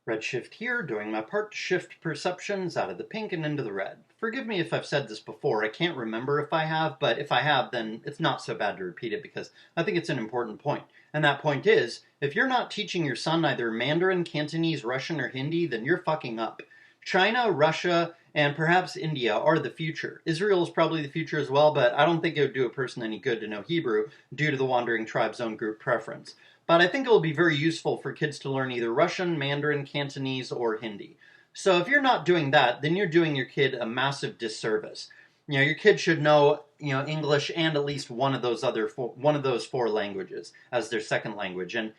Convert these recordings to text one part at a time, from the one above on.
Redshift here, doing my part to shift perceptions out of the pink and into the red. Forgive me if I've said this before, I can't remember if I have, but if I have, then it's not so bad to repeat it because I think it's an important point. And that point is, if you're not teaching your son either Mandarin, Cantonese, Russian, or Hindi, then you're fucking up. China, Russia, and perhaps India are the future. Israel is probably the future as well, but I don't think it would do a person any good to know Hebrew due to the Wandering Tribes own group preference. But I think it will be very useful for kids to learn either Russian, Mandarin, Cantonese, or Hindi. So if you're not doing that, then you're doing your kid a massive disservice. Your kid should know, English and at least one of those four languages as their second language, and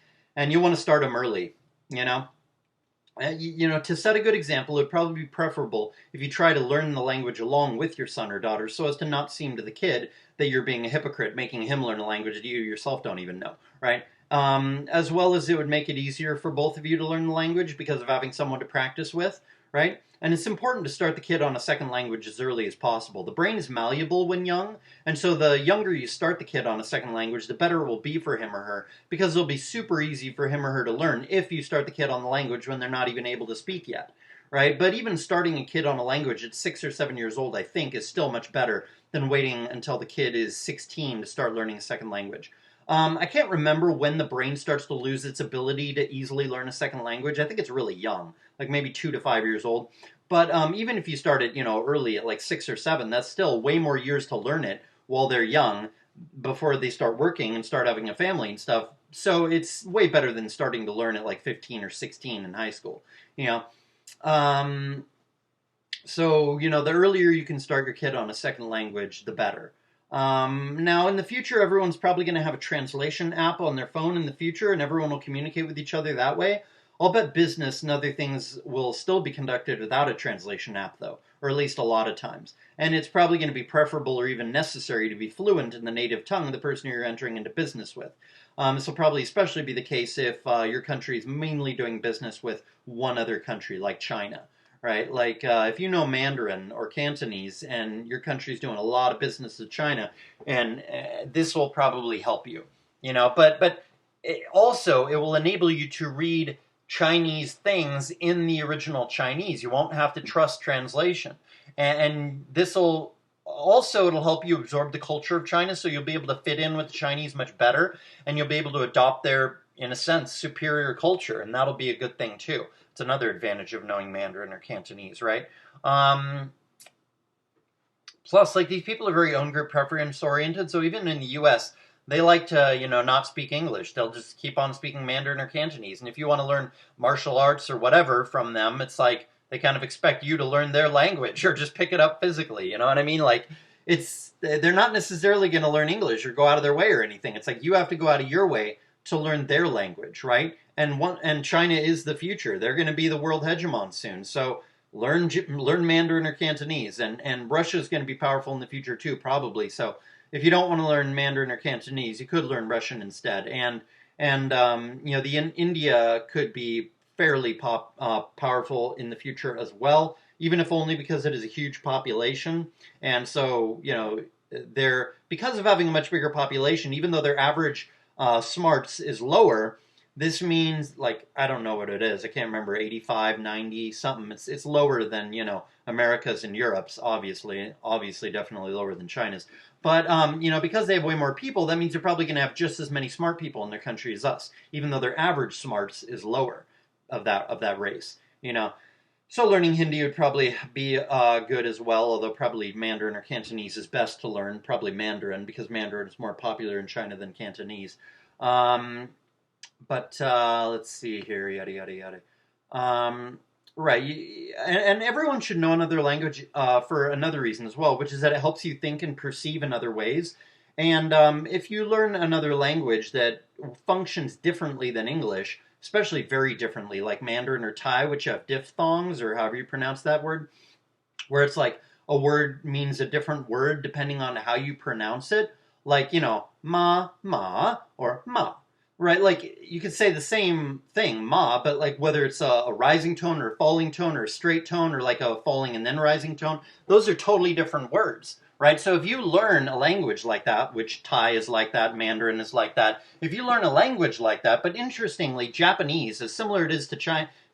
you want to start them early. To set a good example, it would probably be preferable if you try to learn the language along with your son or daughter so as to not seem to the kid that you're being a hypocrite, making him learn a language that you yourself don't even know, right? As well as it would make it easier for both of you to learn the language because of having someone to practice with, right? And it's important to start the kid on a second language as early as possible. The brain is malleable when young, and so the younger you start the kid on a second language, the better it will be for him or her, because it'll be super easy for him or her to learn if you start the kid on the language when they're not even able to speak yet, right? But even starting a kid on a language at 6 or 7 years old, I think, is still much better than waiting until the kid is 16 to start learning a second language. I can't remember when the brain starts to lose its ability to easily learn a second language. I think it's really young, like maybe 2 to 5 years old. But even if you start it, early at like 6 or 7, that's still way more years to learn it while they're young before they start working and start having a family and stuff. So it's way better than starting to learn at like 15 or 16 in high school, the earlier you can start your kid on a second language, the better. Now, in the future, everyone's probably going to have a translation app on their phone in the future, and everyone will communicate with each other that way. I'll bet business and other things will still be conducted without a translation app, though, or at least a lot of times. And it's probably going to be preferable or even necessary to be fluent in the native tongue of the person you're entering into business with. This will probably especially be the case if your country is mainly doing business with one other country, like China. Right, like if you know Mandarin or Cantonese and your country's doing a lot of business with China, and this will probably help you, But also, it will enable you to read Chinese things in the original Chinese. You won't have to trust translation, and this will also it'll help you absorb the culture of China, so you'll be able to fit in with the Chinese much better, and you'll be able to adopt their, in a sense, superior culture, and that'll be a good thing too. It's another advantage of knowing Mandarin or Cantonese, right? Plus, like, these people are very own group preference oriented, so even in the U.S., they like to, not speak English. They'll just keep on speaking Mandarin or Cantonese. And if you want to learn martial arts or whatever from them, it's like they kind of expect you to learn their language or just pick it up physically. You know what I mean? Like, they're not necessarily going to learn English or go out of their way or anything. It's like you have to go out of your way to learn their language, right? And China is the future. They're going to be the world hegemon soon. So learn Mandarin or Cantonese, and Russia is going to be powerful in the future too, probably. So if you don't want to learn Mandarin or Cantonese, you could learn Russian instead. India could be fairly powerful in the future as well, even if only because it is a huge population. And so they're, because of having a much bigger population, even though their average smarts is lower, this means, like, I don't know what it is. I can't remember, 85, 90, something. It's lower than, America's and Europe's, obviously definitely lower than China's. But, because they have way more people, that means they're probably going to have just as many smart people in their country as us, even though their average smarts is lower of that race, So learning Hindi would probably be good as well, although probably Mandarin or Cantonese is best to learn. Probably Mandarin, because Mandarin is more popular in China than Cantonese. But let's see here, yada, yada, yada. Right, and everyone should know another language for another reason as well, which is that it helps you think and perceive in other ways. And if you learn another language that functions differently than English, especially very differently, like Mandarin or Thai, which have diphthongs, or however you pronounce that word, where it's like a word means a different word depending on how you pronounce it, like, ma, or ma. Right, like, you could say the same thing, ma, but like whether it's a rising tone or a falling tone or a straight tone or like a falling and then rising tone, those are totally different words, right? So if you learn a language like that, which Thai is like that, Mandarin is like that, if you learn a language like that, but interestingly, Japanese, as similar it is to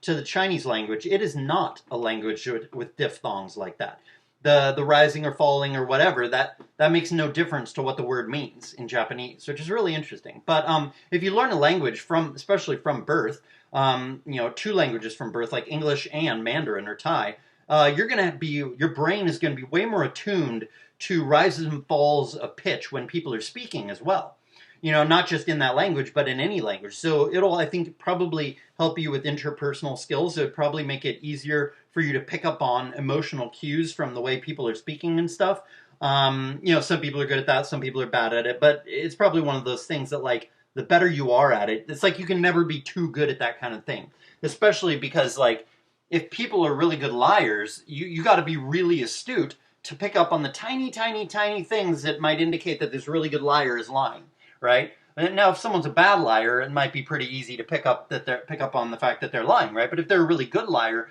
to the Chinese language, it is not a language with diphthongs like that. The rising or falling or whatever, that makes no difference to what the word means in Japanese, which is really interesting. But if you learn a language especially from birth, two languages from birth, like English and Mandarin or Thai, your brain is going to be way more attuned to rises and falls of pitch when people are speaking as well. Not just in that language, but in any language. So it'll, I think, probably help you with interpersonal skills. It would probably make it easier for you to pick up on emotional cues from the way people are speaking and stuff. Some people are good at that, some people are bad at it, but it's probably one of those things that, like, the better you are at it, it's like you can never be too good at that kind of thing. Especially because, like, if people are really good liars, you got to be really astute to pick up on the tiny, tiny, tiny things that might indicate that this really good liar is lying. Right? Now, if someone's a bad liar, it might be pretty easy to pick up on the fact that they're lying, right? But if they're a really good liar,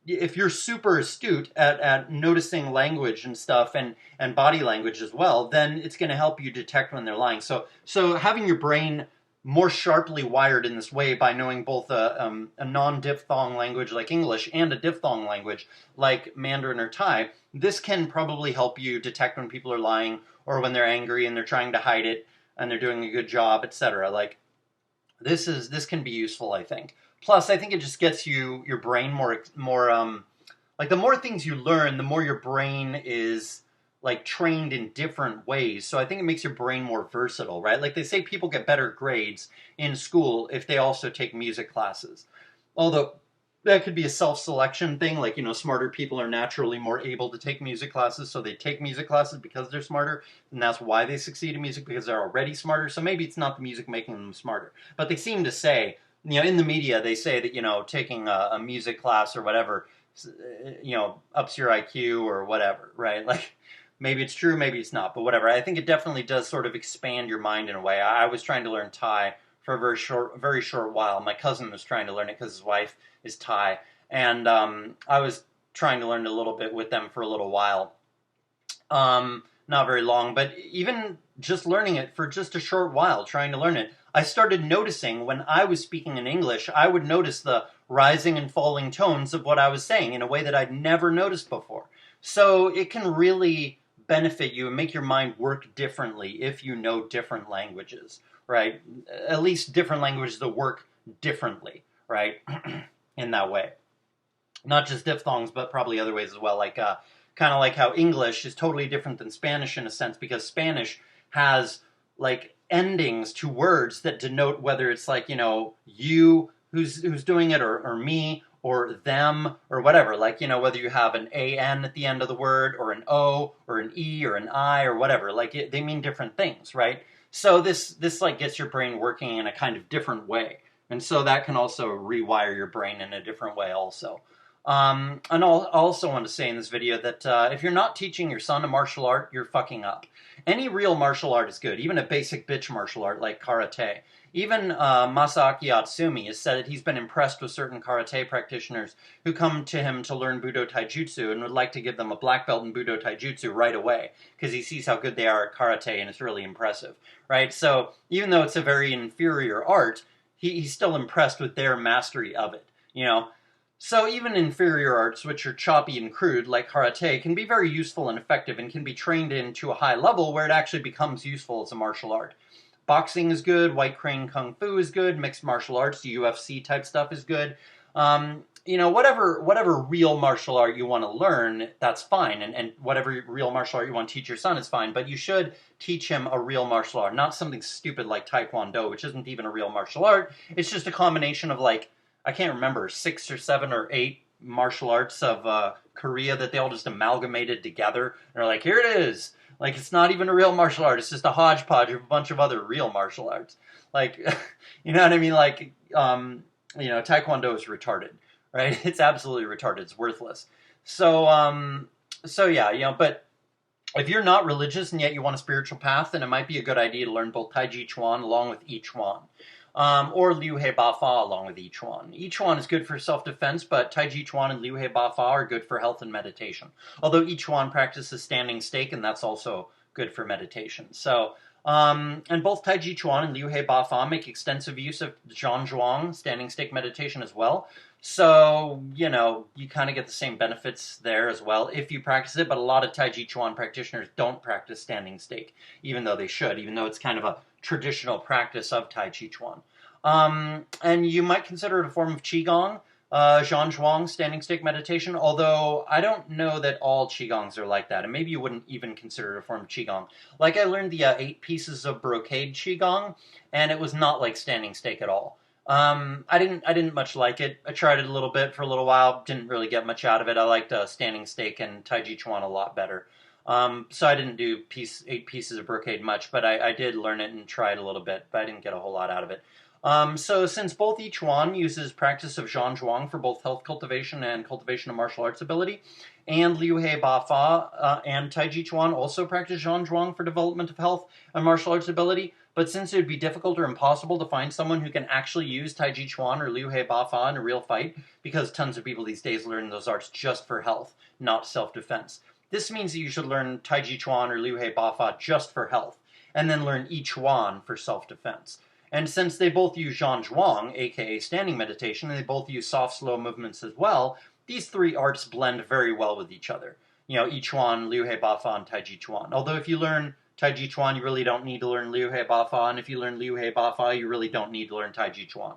if you're super astute at noticing language and stuff and body language as well, then it's going to help you detect when they're lying. So having your brain more sharply wired in this way by knowing both a non-diphthong language like English and a diphthong language like Mandarin or Thai, this can probably help you detect when people are lying or when they're angry and they're trying to hide it and they're doing a good job, etc. Like, this can be useful, I think. Plus, I think it just gets your brain more like, the more things you learn, the more your brain is, like, trained in different ways. So I think it makes your brain more versatile, right? Like, they say people get better grades in school if they also take music classes. Although that could be a self-selection thing, like, smarter people are naturally more able to take music classes, so they take music classes because they're smarter, and that's why they succeed in music, because they're already smarter. So maybe it's not the music making them smarter. But they seem to say, in the media, they say that, taking a music class or whatever, ups your IQ or whatever, right? Like, maybe it's true, maybe it's not, but whatever. I think it definitely does sort of expand your mind in a way. I was trying to learn Thai for a very short while. My cousin was trying to learn it because his wife is Thai, and I was trying to learn a little bit with them for a little while. Not very long, but even just learning it for just a short while, trying to learn it, I started noticing when I was speaking in English, I would notice the rising and falling tones of what I was saying in a way that I'd never noticed before. So it can really benefit you and make your mind work differently if you know different languages, right? At least different languages that work differently, right? In that way. Not just diphthongs, but probably other ways as well, like kind of like how English is totally different than Spanish in a sense, because Spanish has, like, endings to words that denote whether it's, like, you who's doing it, or me, or them, or whatever. Like, whether you have an an at the end of the word, or an o, or an e, or an I, or whatever. Like, they mean different things, right? So this like gets your brain working in a kind of different way. And so that can also rewire your brain in a different way also. And I also want to say in this video that if you're not teaching your son a martial art, you're fucking up. Any real martial art is good, even a basic bitch martial art like karate. Even Masaaki Atsumi has said that he's been impressed with certain karate practitioners who come to him to learn Budo Taijutsu and would like to give them a black belt in Budo Taijutsu right away, because he sees how good they are at karate and it's really impressive, right? So even though it's a very inferior art, he's still impressed with their mastery of it, So even inferior arts, which are choppy and crude, like karate, can be very useful and effective and can be trained into a high level where it actually becomes useful as a martial art. Boxing is good, White Crane Kung Fu is good, mixed martial arts, UFC type stuff is good. Whatever real martial art you want to learn, that's fine. And whatever real martial art you want to teach your son is fine. But you should teach him a real martial art, not something stupid like Taekwondo, which isn't even a real martial art. It's just a combination of, like, I can't remember, 6 or 7 or 8 martial arts of Korea that they all just amalgamated together. And they're like, here it is. Like, it's not even a real martial art. It's just a hodgepodge of a bunch of other real martial arts. Like, you know what I mean? Like, Taekwondo is retarded, right? It's absolutely retarded. It's worthless. So yeah, but if you're not religious and yet you want a spiritual path, then it might be a good idea to learn both Taiji Chuan along with I Chuan. Or Liu He Ba Fa along with I Chuan. I Chuan is good for self-defense, but Taiji Chuan and Liu He Ba Fa are good for health and meditation. Although I Chuan practices standing stake, and that's also good for meditation. So, and both Taiji Chuan and Liu He Ba Fa make extensive use of Zhan Zhuang, standing stake meditation as well. So, you kind of get the same benefits there as well if you practice it, but a lot of Tai Chi Chuan practitioners don't practice standing stake, even though they should, even though it's kind of a traditional practice of Tai Chi Chuan. And you might consider it a form of Qigong, Zhan Zhuang, standing stake meditation, although I don't know that all Qigongs are like that, and maybe you wouldn't even consider it a form of Qigong. Like, I learned the 8 pieces of brocade Qigong, and it was not like standing stake at all. I didn't much like it. I tried it a little bit for a little while, didn't really get much out of it. I liked standing stake and Tai Chi Chuan a lot better. So I didn't do 8 pieces of brocade much, but I did learn it and try it a little bit, but I didn't get a whole lot out of it. So since both I Chuan uses practice of Zhan Zhuang for both health cultivation and cultivation of martial arts ability, and Liu He Ba Fa and Tai Chi Chuan also practice Zhan Zhuang for development of health and martial arts ability, but since it would be difficult or impossible to find someone who can actually use Tai Chi Chuan or Liu He Ba Fa in a real fight, because tons of people these days learn those arts just for health, not self-defense. This means that you should learn Tai Chi Chuan or Liu He Ba Fa just for health, and then learn I Chuan for self-defense. And since they both use Zhan Zhuang, aka standing meditation, and they both use soft, slow movements as well, these 3 arts blend very well with each other. I Chuan, Liu He Ba Fa, and Tai Chi Chuan. Although if you learn Tai Chi Chuan, you really don't need to learn Liu He Ba Fa, and if you learn Liu He Ba Fa, you really don't need to learn Tai Chi Chuan.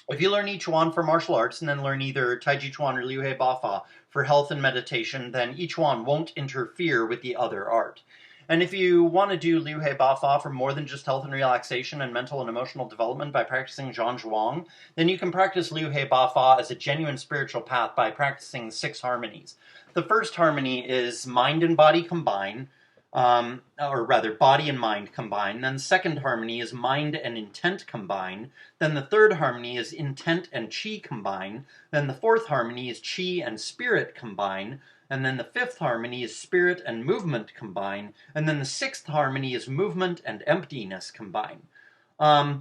If you learn I Chuan for martial arts and then learn either Tai Chi Chuan or Liu He Ba Fa for health and meditation, then I Chuan won't interfere with the other art. And if you want to do Liu He Ba Fa for more than just health and relaxation and mental and emotional development by practicing Zhan Zhuang, then you can practice Liu He Ba Fa as a genuine spiritual path by practicing 6 harmonies. The first harmony is mind and body combine, or rather, body and mind combine. Then the second harmony is mind and intent combine. Then the third harmony is intent and chi combine. Then the fourth harmony is chi and spirit combine. And then the fifth harmony is spirit and movement combine. And then the sixth harmony is movement and emptiness combine.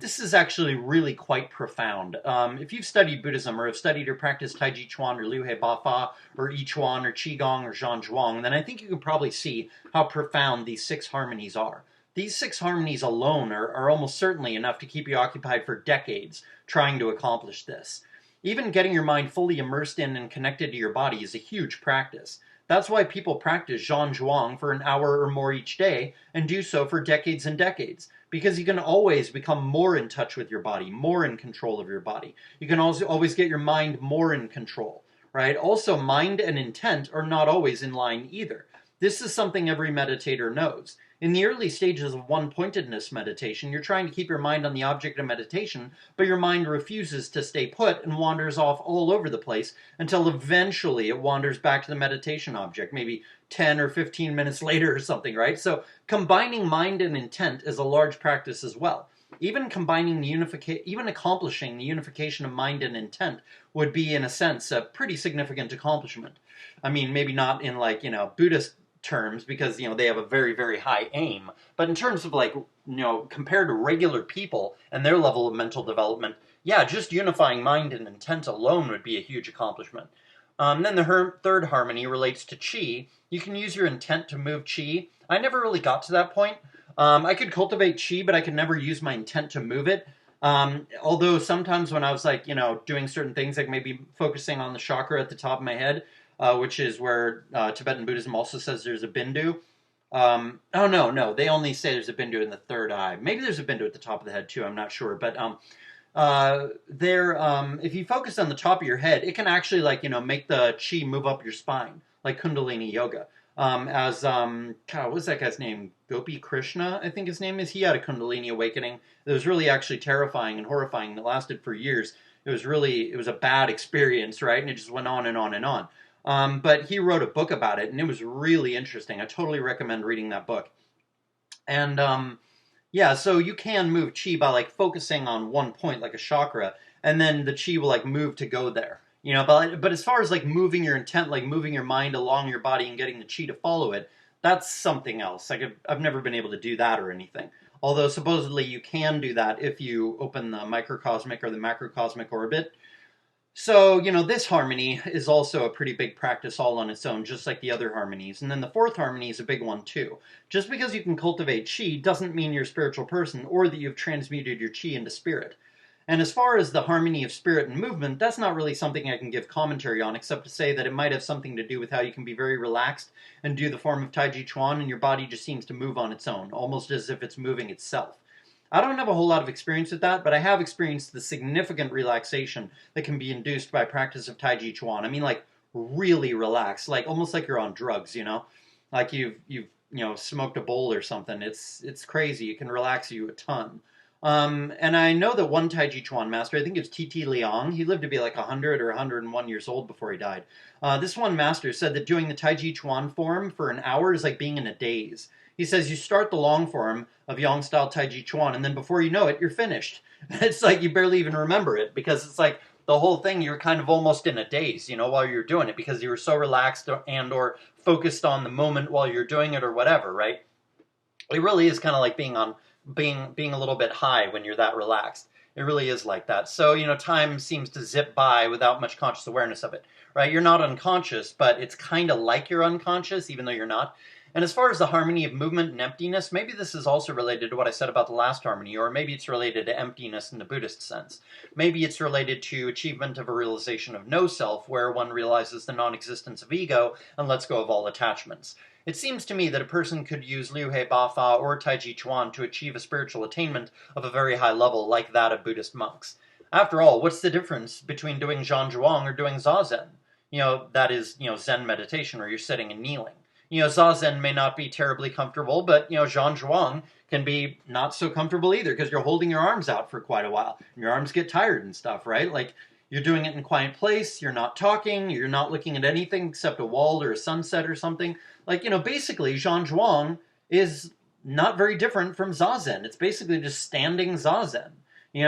This is actually really quite profound. If you've studied Buddhism or have studied or practiced Tai Chi Chuan or Liu He Ba Fa or I Chuan or Qigong or Zhan Zhuang, then I think you can probably see how profound these 6 harmonies are. These 6 harmonies alone are almost certainly enough to keep you occupied for decades trying to accomplish this. Even getting your mind fully immersed in and connected to your body is a huge practice. That's why people practice Zhan Zhuang for an hour or more each day and do so for decades and decades. Because you can always become more in touch with your body, more in control of your body. You can also always get your mind more in control, right? Also, mind and intent are not always in line either. This is something every meditator knows. In the early stages of one-pointedness meditation, you're trying to keep your mind on the object of meditation, but your mind refuses to stay put and wanders off all over the place until eventually it wanders back to the meditation object, maybe 10 or 15 minutes later or something, right? So combining mind and intent is a large practice as well. Even accomplishing the unification of mind and intent would be, in a sense, a pretty significant accomplishment. I mean, maybe not in Buddhist terms, because they have a very, very high aim, but in terms of compared to regular people and their level of mental development, yeah, just unifying mind and intent alone would be a huge accomplishment. Then the third harmony relates to chi. You can use your intent to move chi. I never really got to that point. I could cultivate chi, but I could never use my intent to move it. Although sometimes when I was doing certain things, like maybe focusing on the chakra at the top of my head, which is where Tibetan Buddhism also says there's a bindu. No, they only say there's a bindu in the third eye. Maybe there's a bindu at the top of the head too, I'm not sure. But if you focus on the top of your head, it can actually make the chi move up your spine, like Kundalini yoga. What was that guy's name? Gopi Krishna, I think his name is. He had a Kundalini awakening that was really actually terrifying and horrifying, that lasted for years. It was a bad experience, right? And it just went on and on and on. But he wrote a book about it, and it was really interesting. I totally recommend reading that book. And yeah, so you can move chi by focusing on one point, like a chakra, and then the chi will move to go there. But as far as moving your intent, moving your mind along your body and getting the chi to follow it, that's something else. I've never been able to do that or anything. Although supposedly you can do that if you open the microcosmic or the macrocosmic orbit. So, this harmony is also a pretty big practice all on its own, just like the other harmonies. And then the fourth harmony is a big one too. Just because you can cultivate chi doesn't mean you're a spiritual person or that you've transmuted your chi into spirit. And as far as the harmony of spirit and movement, that's not really something I can give commentary on, except to say that it might have something to do with how you can be very relaxed and do the form of Tai Chi Chuan, and your body just seems to move on its own, almost as if it's moving itself. I don't have a whole lot of experience with that, but I have experienced the significant relaxation that can be induced by practice of Tai Chi Chuan. I mean, like, really relaxed, like almost like you're on drugs, you know? Like you've smoked a bowl or something. It's crazy. It can relax you a ton. And I know that one Tai Chi Chuan master, I think it's T.T. Liang, he lived to be like 100 or 101 years old before he died. This one master said that doing the Tai Chi Chuan form for an hour is like being in a daze. He says you start the long form of Yang style Tai Chi Chuan, and then before you know it, you're finished. It's like you barely even remember it, because it's like the whole thing, you're kind of almost in a daze, while you're doing it, because you were so relaxed and or focused on the moment while you're doing it or whatever, right? It really is kind of like being a little bit high when you're that relaxed. It really is like that. So, time seems to zip by without much conscious awareness of it, right? You're not unconscious, but it's kind of like you're unconscious, even though you're not. And as far as the harmony of movement and emptiness, maybe this is also related to what I said about the last harmony, or maybe it's related to emptiness in the Buddhist sense. Maybe it's related to achievement of a realization of no self, where one realizes the non-existence of ego and lets go of all attachments. It seems to me that a person could use Liu He Ba Fa or Tai Chi Chuan to achieve a spiritual attainment of a very high level, like that of Buddhist monks. After all, what's the difference between doing Zhan Zhuang or doing Zazen? That is, Zen meditation, where you're sitting and kneeling. Zazen may not be terribly comfortable, but, Zhan Zhuang can be not so comfortable either, because you're holding your arms out for quite a while. And your arms get tired and stuff, right? Like, you're doing it in a quiet place, you're not talking, you're not looking at anything except a wall or a sunset or something. Like, basically, Zhan Zhuang is not very different from Zazen. It's basically just standing Zazen.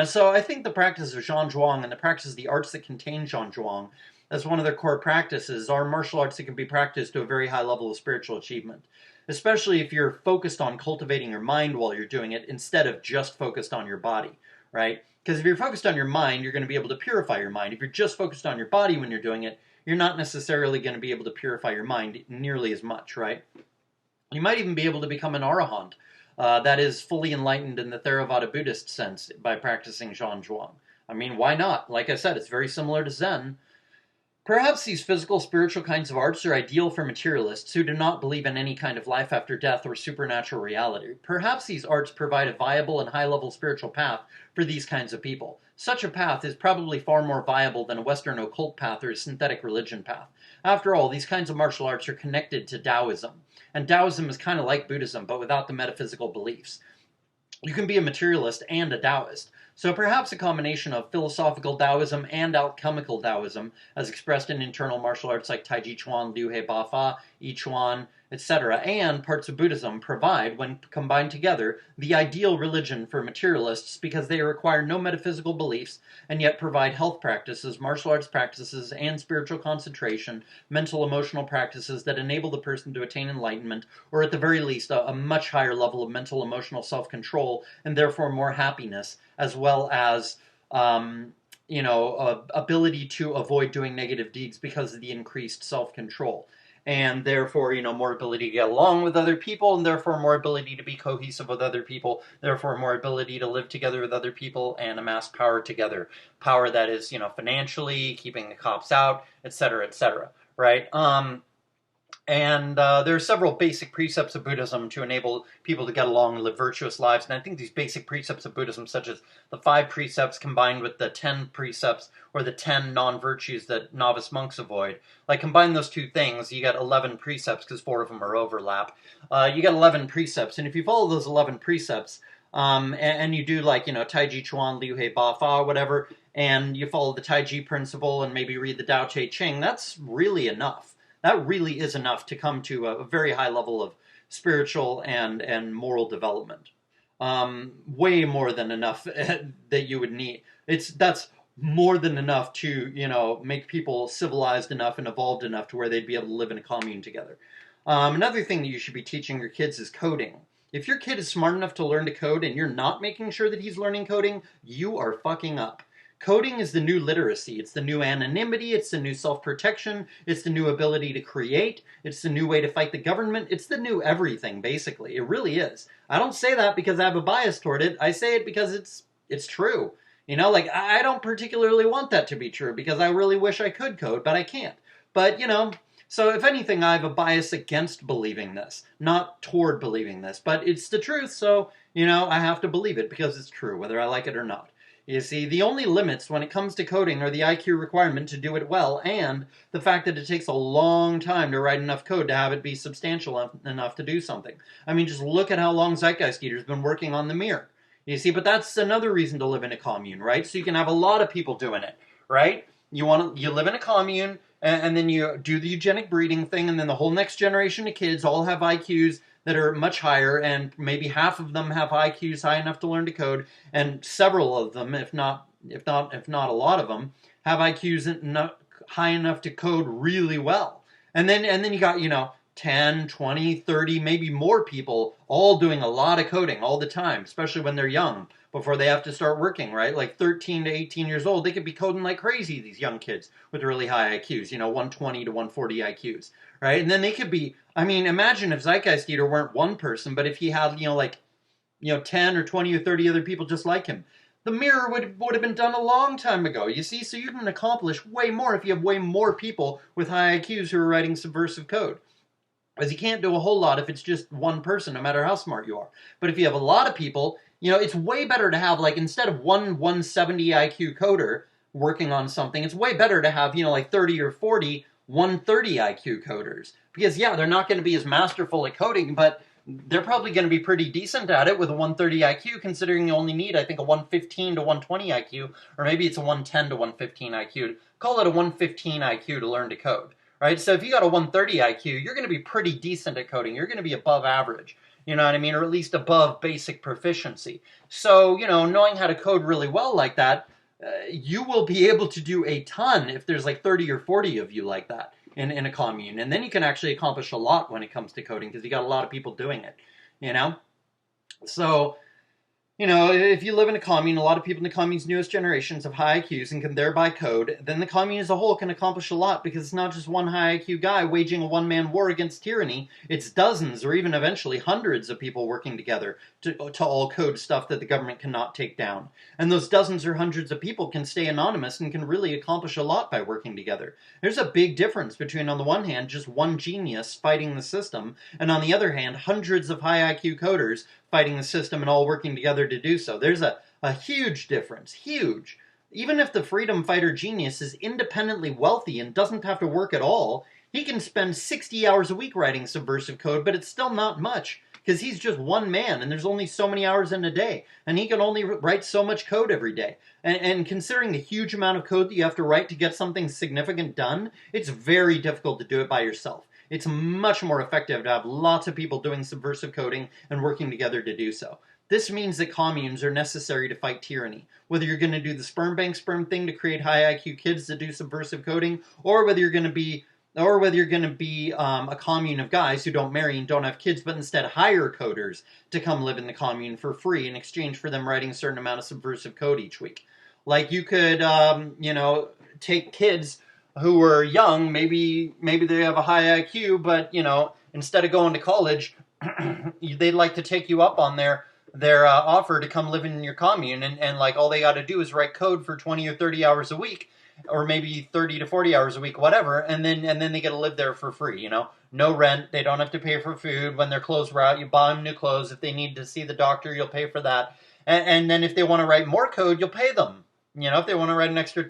So I think the practice of Zhan Zhuang and the practice of the arts that contain Zhan Zhuang as one of their core practices are martial arts that can be practiced to a very high level of spiritual achievement, especially if you're focused on cultivating your mind while you're doing it instead of just focused on your body, right? Because if you're focused on your mind, you're going to be able to purify your mind. If you're just focused on your body when you're doing it, you're not necessarily going to be able to purify your mind nearly as much, right? You might even be able to become an arahant, that is fully enlightened in the Theravada Buddhist sense, by practicing Zhan Zhuang. I mean, why not? Like I said, it's very similar to Zen. Perhaps these physical, spiritual kinds of arts are ideal for materialists who do not believe in any kind of life after death or supernatural reality. Perhaps these arts provide a viable and high-level spiritual path for these kinds of people. Such a path is probably far more viable than a Western occult path or a synthetic religion path. After all, these kinds of martial arts are connected to Taoism. And Taoism is kind of like Buddhism, but without the metaphysical beliefs. You can be a materialist and a Taoist. So perhaps a combination of philosophical Taoism and alchemical Taoism, as expressed in internal martial arts like Tai Chi Chuan, Liu He Ba Fa, Yi Chuan, etc., and parts of Buddhism provide, when combined together, the ideal religion for materialists, because they require no metaphysical beliefs and yet provide health practices, martial arts practices, and spiritual concentration, mental emotional practices that enable the person to attain enlightenment, or at the very least a much higher level of mental emotional self-control, and therefore more happiness, as well as ability to avoid doing negative deeds because of the increased self-control. And therefore, more ability to get along with other people, and therefore more ability to be cohesive with other people, therefore more ability to live together with other people and amass power together. Power that is, financially, keeping the cops out, etc., right? And there are several basic precepts of Buddhism to enable people to get along and live virtuous lives. And I think these basic precepts of Buddhism, such as the 5 precepts combined with the 10 precepts, or the 10 non-virtues that novice monks avoid, like combine those two things, you get 11 precepts, because 4 of them are overlap. You get 11 precepts, and if you follow those 11 precepts, and you do like, Tai Chi Chuan, Liu He Ba Fa, whatever, and you follow the Tai Chi principle and maybe read the Tao Te Ching, that's really enough. That really is enough to come to a very high level of spiritual and moral development. Way more than enough that you would need. That's more than enough to, make people civilized enough and evolved enough to where they'd be able to live in a commune together. Another thing that you should be teaching your kids is coding. If your kid is smart enough to learn to code and you're not making sure that he's learning coding, you are fucking up. Coding is the new literacy. It's the new anonymity. It's the new self-protection. It's the new ability to create. It's the new way to fight the government. It's the new everything, basically. It really is. I don't say that because I have a bias toward it. I say it because it's true. You know, like I don't particularly want that to be true because I really wish I could code, but I can't. But, you know, so if anything, I have a bias against believing this, not toward believing this, but it's the truth, so, you know, I have to believe it because it's true, whether I like it or not. You see, the only limits when it comes to coding are the IQ requirement to do it well and the fact that it takes a long time to write enough code to have it be substantial enough to do something. I mean, just look at how long Zeitgeist Eater's been working on the mirror. You see, but that's another reason to live in a commune, right? So you can have a lot of people doing it, right? You live in a commune, and then you do the eugenic breeding thing, and then the whole next generation of kids all have IQs that are much higher, and maybe half of them have IQs high enough to learn to code, and several of them, if not a lot of them, have IQs high enough to code really well. And then you got, you know, 10, 20, 30, maybe more people all doing a lot of coding all the time, especially when they're young, before they have to start working, right? Like 13 to 18 years old, they could be coding like crazy, these young kids with really high IQs, you know, 120 to 140 IQs, right? And then they could be, I mean, imagine if Zeitgeist Eater weren't one person, but if he had, you know, like, you know, 10 or 20 or 30 other people just like him. The mirror would have been done a long time ago, you see? So you can accomplish way more if you have way more people with high IQs who are writing subversive code. As you can't do a whole lot if it's just one person, no matter how smart you are. But if you have a lot of people, you know, it's way better to have, like, instead of one 170 IQ coder working on something, it's way better to have, you know, like 30 or 40 130 IQ coders. Because, yeah, they're not going to be as masterful at coding, but they're probably going to be pretty decent at it with a 130 IQ, considering you only need, I think, a 115 to 120 IQ, or maybe it's a 110 to 115 IQ. Call it a 115 IQ to learn to code. Right? So if you got a 130 IQ, you're going to be pretty decent at coding. You're going to be above average, you know what I mean? Or at least above basic proficiency. So, you know, knowing how to code really well like that, you will be able to do a ton if there's like 30 or 40 of you like that in a commune. And then you can actually accomplish a lot when it comes to coding because you got a lot of people doing it, you know? So, you know, if you live in a commune, a lot of people in the commune's newest generations have high IQs and can thereby code, then the commune as a whole can accomplish a lot because it's not just one high IQ guy waging a one-man war against tyranny. It's dozens or even eventually hundreds of people working together to all code stuff that the government cannot take down. And those dozens or hundreds of people can stay anonymous and can really accomplish a lot by working together. There's a big difference between, on the one hand, just one genius fighting the system, and on the other hand, hundreds of high IQ coders fighting the system and all working together to do so. There's a huge difference. Huge. Even if the freedom fighter genius is independently wealthy and doesn't have to work at all, he can spend 60 hours a week writing subversive code, but it's still not much because he's just one man and there's only so many hours in a day and he can only write so much code every day. And considering the huge amount of code that you have to write to get something significant done, it's very difficult to do it by yourself. It's much more effective to have lots of people doing subversive coding and working together to do so. This means that communes are necessary to fight tyranny. Whether you're going to do the sperm bank sperm thing to create high IQ kids to do subversive coding, or whether you're going to be a commune of guys who don't marry and don't have kids, but instead hire coders to come live in the commune for free in exchange for them writing a certain amount of subversive code each week. Like you could, you know, take kids who are young, maybe they have a high IQ, but, you know, instead of going to college, they'd like to take you up on their offer to come live in your commune, and like all they got to do is write code for 20 or 30 hours a week, or maybe 30 to 40 hours a week, whatever, and then they get to live there for free, you know? No rent, they don't have to pay for food. When their clothes were out, you buy them new clothes. If they need to see the doctor, you'll pay for that. And then if they want to write more code, you'll pay them. You know, if they want to write an extra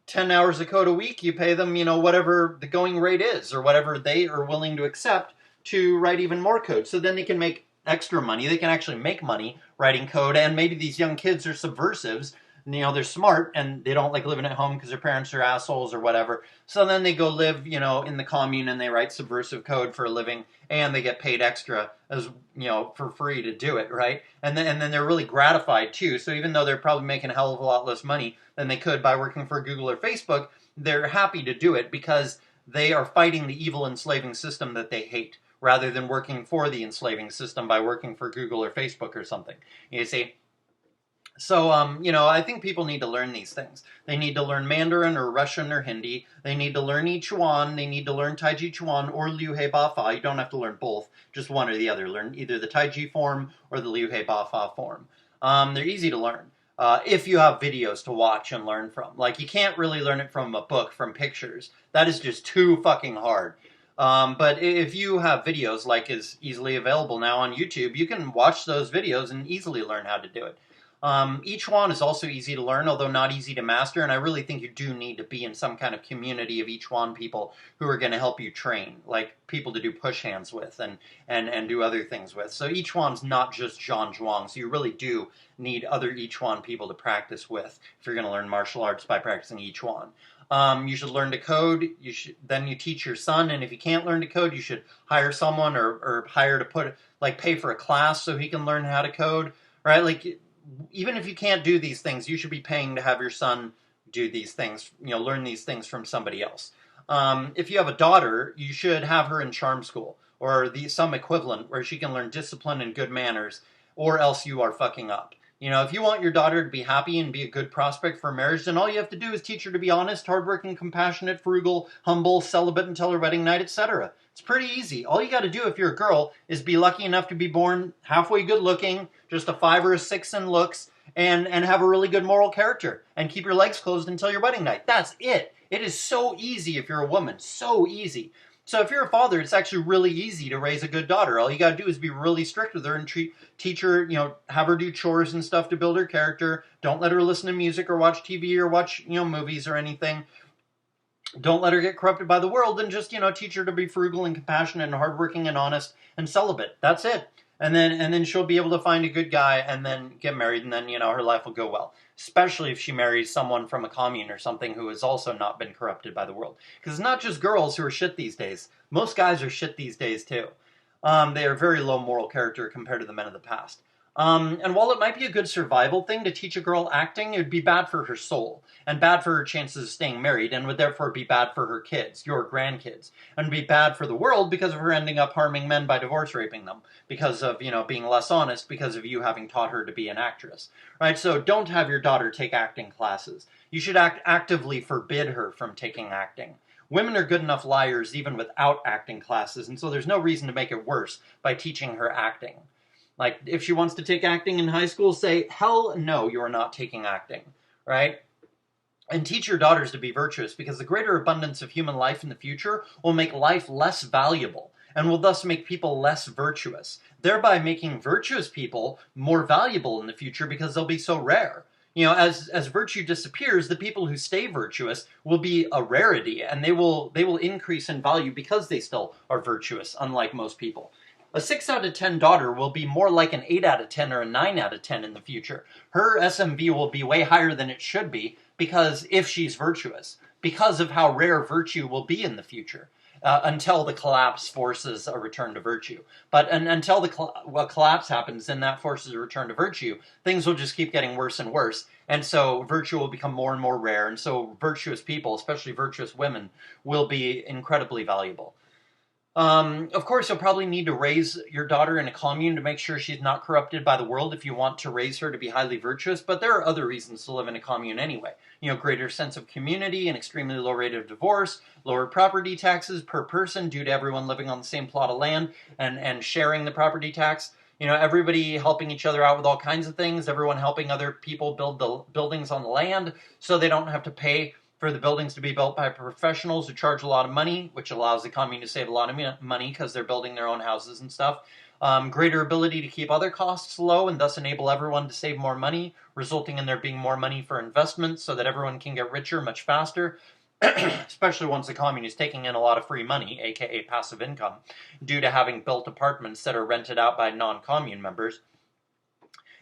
10 hours of code a week, you pay them, you know, whatever the going rate is, or whatever they are willing to accept to write even more code. So then they can make extra money. They can actually make money writing code, and maybe these young kids are subversives. You know, they're smart, and they don't like living at home because their parents are assholes or whatever. So then they go live, you know, in the commune, and they write subversive code for a living, and they get paid extra, as you know, for free to do it, right? And then they're really gratified too. So even though they're probably making a hell of a lot less money than they could by working for Google or Facebook, they're happy to do it because they are fighting the evil enslaving system that they hate, rather than working for the enslaving system by working for Google or Facebook or something. You see? So, you know, I think people need to learn these things. They need to learn Mandarin or Russian or Hindi. They need to learn Yichuan. They need to learn Taiji Chuan or Liu He Ba Fa. You don't have to learn both, just one or the other. Learn either the Taiji form or the Liu He Ba Fa form. They're easy to learn. if you have videos to watch and learn from. Like, you can't really learn it from a book, from pictures. That is just too fucking hard. But if you have videos, like is easily available now on YouTube, you can watch those videos and easily learn how to do it. Ichuan is also easy to learn, although not easy to master, and I really think you do need to be in some kind of community of Ichuan people who are going to help you train, like people to do push hands with and do other things with. So Ichuan's not just Zhan Zhuang, so you really do need other Ichuan people to practice with if you're going to learn martial arts by practicing Ichuan. You should learn to code. Then you teach your son, and if you can't learn to code, you should hire someone or hire to pay for a class so he can learn how to code, right? Like, even if you can't do these things, you should be paying to have your son do these things, learn these things from somebody else. If you have a daughter, you should have her in charm school or some equivalent where she can learn discipline and good manners, or else you are fucking up. If you want your daughter to be happy and be a good prospect for marriage, then all you have to do is teach her to be honest, hardworking, compassionate, frugal, humble, celibate until her wedding night, etc. It's pretty easy. All you got to do if you're a girl is be lucky enough to be born halfway good looking, just a 5 or a 6 in looks, and have a really good moral character, and keep your legs closed until your wedding night. That's it. It is so easy if you're a woman. So easy. So if you're a father, it's actually really easy to raise a good daughter. All you got to do is be really strict with her and teach her, have her do chores and stuff to build her character. Don't let her listen to music or watch TV or watch, movies or anything. Don't let her get corrupted by the world, and just, teach her to be frugal and compassionate and hardworking and honest and celibate. That's it. And then she'll be able to find a good guy and then get married, and then, her life will go well. Especially if she marries someone from a commune or something who has also not been corrupted by the world. Because it's not just girls who are shit these days. Most guys are shit these days, too. They are very low moral character compared to the men of the past. And while it might be a good survival thing to teach a girl acting, it would be bad for her soul, and bad for her chances of staying married, and would therefore be bad for her kids, your grandkids, and be bad for the world because of her ending up harming men by divorce raping them, because of, being less honest, because of you having taught her to be an actress, right? So don't have your daughter take acting classes. You should actively forbid her from taking acting. Women are good enough liars even without acting classes, and so there's no reason to make it worse by teaching her acting. Like, if she wants to take acting in high school, say, hell no, you are not taking acting, right? And teach your daughters to be virtuous, because the greater abundance of human life in the future will make life less valuable, and will thus make people less virtuous, thereby making virtuous people more valuable in the future because they'll be so rare. As virtue disappears, the people who stay virtuous will be a rarity, and they will increase in value because they still are virtuous, unlike most people. A 6 out of 10 daughter will be more like an 8 out of 10 or a 9 out of 10 in the future. Her SMV will be way higher than it should be, because if she's virtuous, because of how rare virtue will be in the future, until the collapse forces a return to virtue. But until the collapse happens and that forces a return to virtue, things will just keep getting worse and worse. And so virtue will become more and more rare. And so virtuous people, especially virtuous women, will be incredibly valuable. Of course, you'll probably need to raise your daughter in a commune to make sure she's not corrupted by the world if you want to raise her to be highly virtuous, but there are other reasons to live in a commune anyway. Greater sense of community, an extremely low rate of divorce, lower property taxes per person due to everyone living on the same plot of land and sharing the property tax. Everybody helping each other out with all kinds of things, everyone helping other people build the buildings on the land so they don't have to pay for the buildings to be built by professionals who charge a lot of money, which allows the commune to save a lot of money because they're building their own houses and stuff. Greater ability to keep other costs low and thus enable everyone to save more money, resulting in there being more money for investments so that everyone can get richer much faster, especially once the commune is taking in a lot of free money, aka passive income, due to having built apartments that are rented out by non-commune members.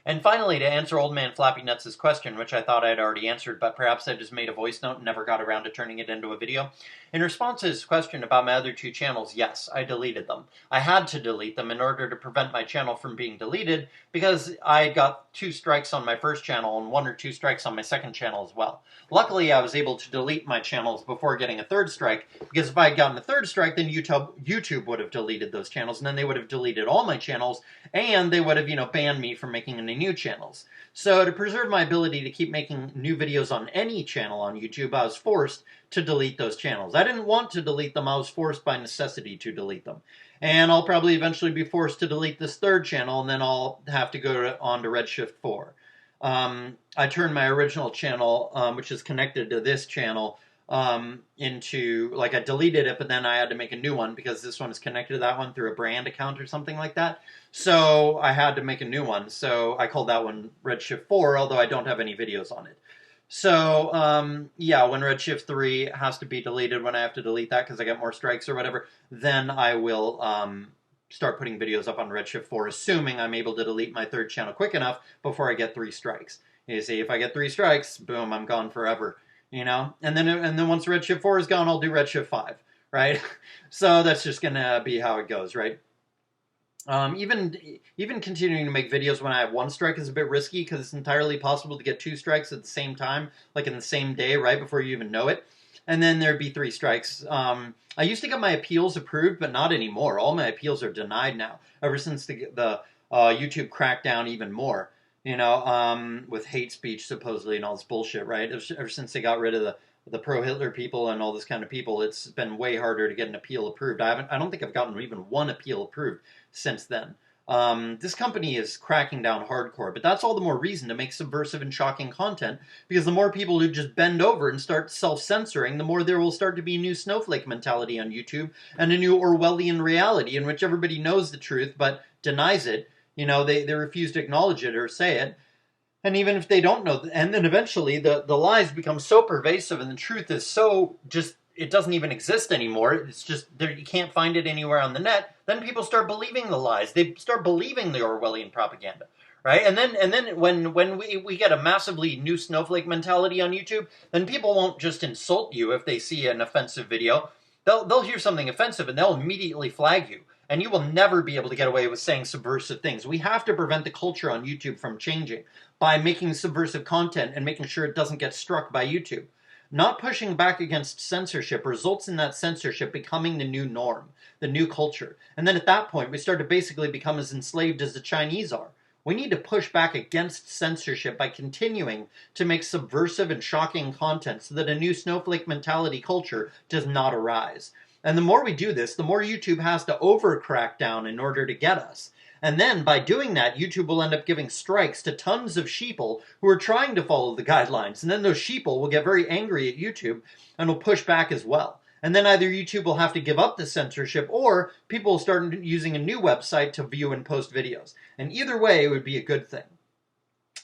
And finally, to answer Old Man Flappy Nuts' question, which I thought I had already answered, but perhaps I just made a voice note and never got around to turning it into a video. In response to his question about my other 2 channels, yes, I deleted them. I had to delete them in order to prevent my channel from being deleted, because I got 2 strikes on my first channel and 1 or 2 strikes on my second channel as well. Luckily, I was able to delete my channels before getting a 3rd strike, because if I had gotten a 3rd strike, then YouTube would have deleted those channels, and then they would have deleted all my channels, and they would have, banned me from making any new channels. So to preserve my ability to keep making new videos on any channel on YouTube, I was forced to delete those channels. I didn't want to delete them, I was forced by necessity to delete them. And I'll probably eventually be forced to delete this 3rd channel, and then I'll have to go on to Redshift 4. I turned my original channel, which is connected to this channel, into, like, I deleted it, but then I had to make a new one because this one is connected to that one through a brand account or something like that. So I had to make a new one. So I called that one Redshift 4, although I don't have any videos on it. So, yeah, when Redshift 3 has to be deleted, when I have to delete that because I get more strikes or whatever, then I will start putting videos up on Redshift 4, assuming I'm able to delete my third channel quick enough before I get 3 strikes. You see, if I get 3 strikes, boom, I'm gone forever. You know, and then once Redshift 4 is gone, I'll do Redshift 5, right? So that's just gonna be how it goes, right? Even continuing to make videos when I have 1 strike is a bit risky because it's entirely possible to get 2 strikes at the same time, like in the same day, right before you even know it. And then there'd be 3 strikes. I used to get my appeals approved, but not anymore. All my appeals are denied now, ever since the YouTube cracked down even more. You know, with hate speech supposedly and all this bullshit, right? Ever since they got rid of the pro-Hitler people and all this kind of people, it's been way harder to get an appeal approved. I don't think I've gotten even 1 appeal approved since then. This company is cracking down hardcore, but that's all the more reason to make subversive and shocking content, because the more people who just bend over and start self-censoring, the more there will start to be a new snowflake mentality on YouTube and a new Orwellian reality in which everybody knows the truth but denies it. You know, they refuse to acknowledge it or say it. And even if they don't know, and then eventually the lies become so pervasive and the truth is so just, it doesn't even exist anymore. It's just, you can't find it anywhere on the net. Then people start believing the lies. They start believing the Orwellian propaganda, right? And then when we get a massively new snowflake mentality on YouTube, then people won't just insult you if they see an offensive video. They'll hear something offensive and they'll immediately flag you. And you will never be able to get away with saying subversive things. We have to prevent the culture on YouTube from changing by making subversive content and making sure it doesn't get struck by YouTube. Not pushing back against censorship results in that censorship becoming the new norm, the new culture. And then at that point, we start to basically become as enslaved as the Chinese are. We need to push back against censorship by continuing to make subversive and shocking content so that a new snowflake mentality culture does not arise. And the more we do this, the more YouTube has to over-crack down in order to get us. And then, by doing that, YouTube will end up giving strikes to tons of sheeple who are trying to follow the guidelines. And then those sheeple will get very angry at YouTube and will push back as well. And then either YouTube will have to give up the censorship, or people will start using a new website to view and post videos. And either way, it would be a good thing.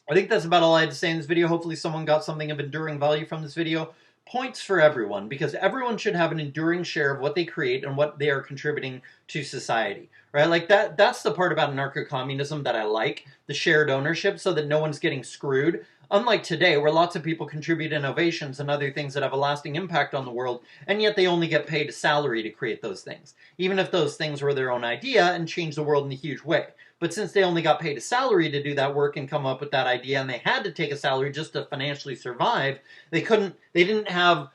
I think that's about all I had to say in this video. Hopefully someone got something of enduring value from this video. Points for everyone, because everyone should have an enduring share of what they create and what they are contributing to society, right? Like that's the part about anarcho-communism that I like, the shared ownership, so that no one's getting screwed. Unlike today, where lots of people contribute innovations and other things that have a lasting impact on the world, and yet they only get paid a salary to create those things, even if those things were their own idea and change the world in a huge way. But since they only got paid a salary to do that work and come up with that idea, and they had to take a salary just to financially survive, they didn't have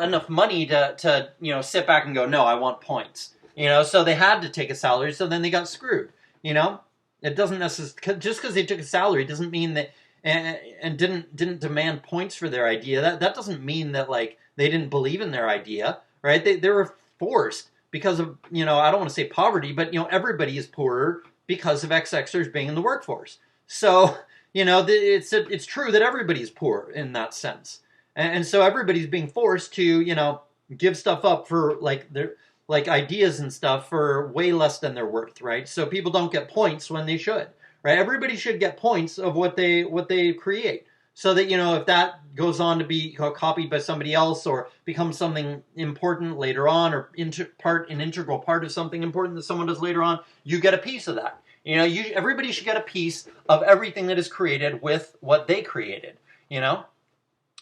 enough money to sit back and go, no, I want points. So they had to take a salary, so then they got screwed. It doesn't necessarily, just because they took a salary doesn't mean that, and didn't demand points for their idea. That doesn't mean that, like, they didn't believe in their idea, right? They were forced because of, I don't want to say poverty, but, everybody is poorer because of XXers being in the workforce. So, it's true that everybody's poor in that sense. And so everybody's being forced to, give stuff up for, their ideas and stuff for way less than they're worth, right? So people don't get points when they should, right? Everybody should get points of what they create. So that, if that goes on to be copied by somebody else or becomes something important later on, or an integral part of something important that someone does later on, you get a piece of that. Everybody should get a piece of everything that is created with what they created,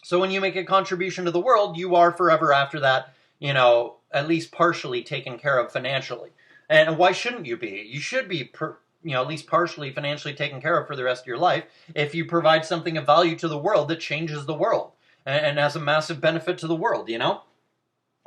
So when you make a contribution to the world, you are forever after that, at least partially taken care of financially. And why shouldn't you be? You should be at least partially financially taken care of for the rest of your life if you provide something of value to the world that changes the world and has a massive benefit to the world,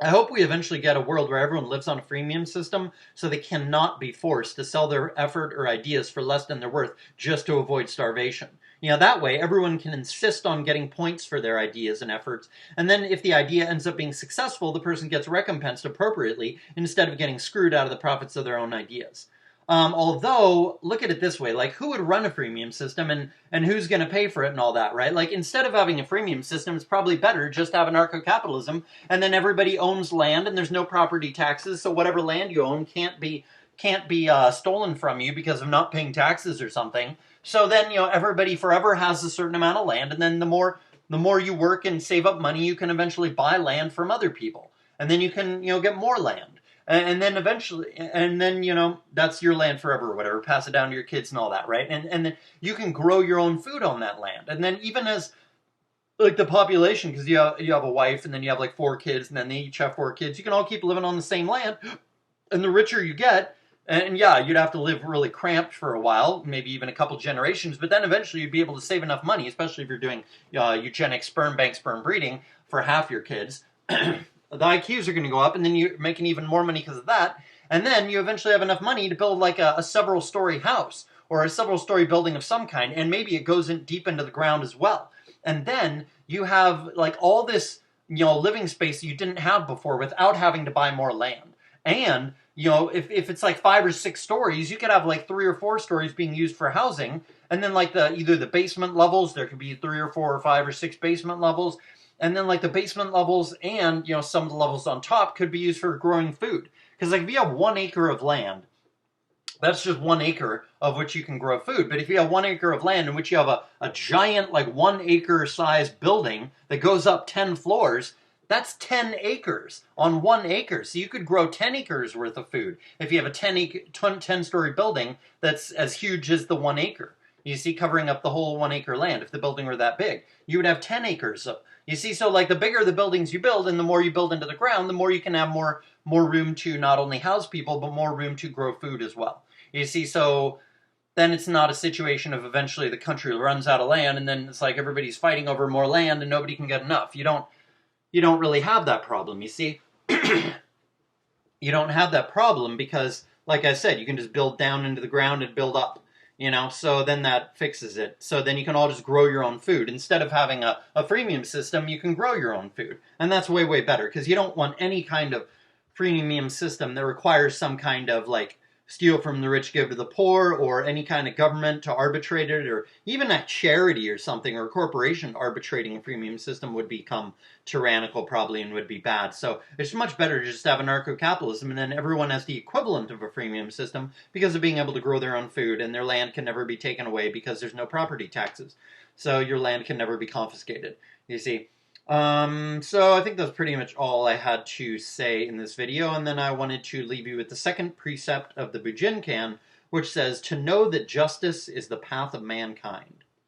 I hope we eventually get a world where everyone lives on a freemium system so they cannot be forced to sell their effort or ideas for less than they're worth just to avoid starvation. That way everyone can insist on getting points for their ideas and efforts, and then if the idea ends up being successful, the person gets recompensed appropriately instead of getting screwed out of the profits of their own ideas. Although, look at it this way, like who would run a freemium system and who's going to pay for it and all that, right? Like instead of having a freemium system, it's probably better just to have anarcho-capitalism, and then everybody owns land and there's no property taxes, so whatever land you own can't be stolen from you because of not paying taxes or something. So then, everybody forever has a certain amount of land, and then the more you work and save up money, you can eventually buy land from other people. And then you can, get more land. And then eventually, and then, that's your land forever or whatever, pass it down to your kids and all that, right? And then you can grow your own food on that land. And then even as, like, the population, because you have a wife, and then you have, like, 4 kids, and then they each have 4 kids, you can all keep living on the same land. And the richer you get, and yeah, you'd have to live really cramped for a while, maybe even a couple generations, but then eventually you'd be able to save enough money, especially if you're doing eugenic sperm bank sperm breeding for half your kids. The IQs are going to go up, and then you're making even more money because of that. And then you eventually have enough money to build like a several-story house or a several-story building of some kind, and maybe it goes in deep into the ground as well. And then you have like all this, living space you didn't have before without having to buy more land. And if it's like 5 or 6 stories, you could have like 3 or 4 stories being used for housing, and then like either the basement levels, there could be 3 or 4 or 5 or 6 basement levels. And then like the basement levels and, some of the levels on top could be used for growing food. Because like if you have 1 acre of land, that's just 1 acre of which you can grow food. But if you have 1 acre of land in which you have a giant like 1 acre size building that goes up 10 floors, that's 10 acres on 1 acre. So you could grow 10 acres worth of food if you have a 10-story building that's as huge as the 1 acre. You see, covering up the whole 1 acre land. If the building were that big, you would have 10 acres of. You see, so like the bigger the buildings you build and the more you build into the ground, the more you can have more room to not only house people, but more room to grow food as well. You see, so then it's not a situation of eventually the country runs out of land and then it's like everybody's fighting over more land and nobody can get enough. You don't really have that problem, you see. You don't have that problem because, like I said, you can just build down into the ground and build up. So then that fixes it. So then you can all just grow your own food. Instead of having a freemium system, you can grow your own food. And that's way, way better, because you don't want any kind of freemium system that requires some kind of, like, steal from the rich, give to the poor, or any kind of government to arbitrate it, or even a charity or something, or a corporation arbitrating a freemium system would become tyrannical probably and would be bad. So it's much better to just have anarcho-capitalism, and then everyone has the equivalent of a freemium system because of being able to grow their own food, and their land can never be taken away because there's no property taxes. So your land can never be confiscated, you see. So I think that's pretty much all I had to say in this video, and then I wanted to leave you with the second precept of the Bujinkan, which says, to know that justice is the path of mankind.